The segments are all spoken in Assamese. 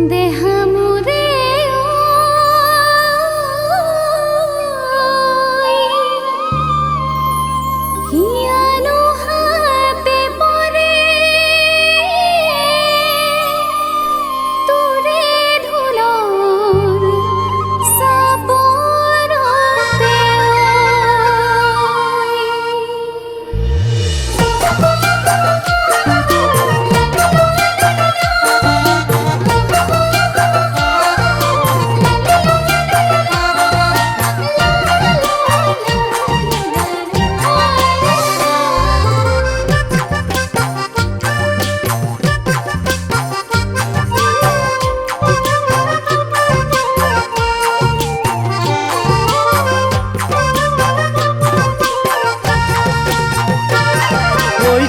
দেহামুৰে হিয়ানো হাতে পৰে তোৰে ধুলোৰ সাপৰতে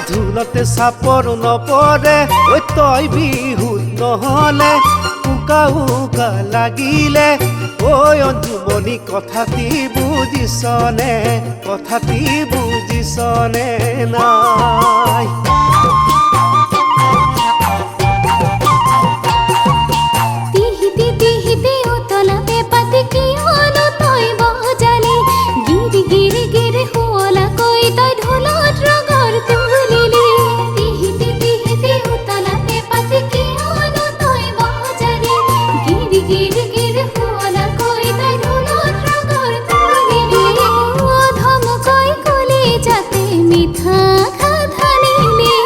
ধুলতে চাপৰ নপৰে ঐ তই বিহুত নহলে উকা উকা লাগিলে ঐ অঞ্জুমণি কথাটি বুজিছনে কথাটি বুজিছনে নাই তিহিতি তিহিতি উতলাতে পাতি কি হলো তই বজালি গিৰি গিৰি গিৰি শুৱলা কৈ তই ঢোলত ৰগৰ তুলিলি তিহিতি তিহিতি উতলাতে পাতি কি হলো তই বজালি গিৰি গিৰি গিৰি শুৱলা কৈ তই ঢোলত ৰগৰ তুলিলি অধমকৈ কলি যাতে মিঠা খাধালিলি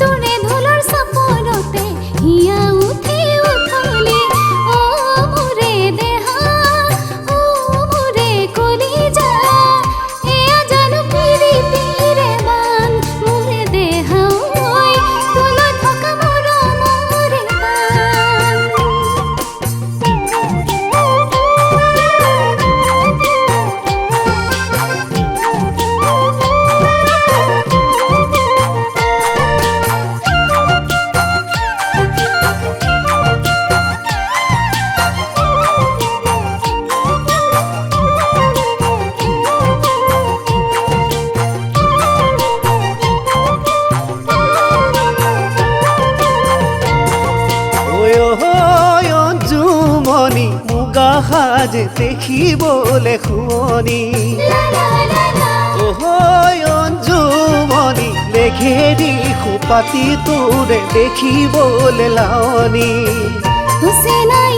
তোৰে ঢোলৰ চাপৰতে হিয়া উঠি উঠলি অ মোৰে দেহা অ মোৰে কলিজা এয়া জানো পিৰিতিৰে বান মোৰে দেহা ঐ তোলৈ থকা মৰমৰে অঞ্জুমণি মুগা সাজ দেখিবলে শুৱনি অঞ্জুমণি লেঘেৰি খোপাতি তোৰে দেখিবলে লাৱনি হুছেনাই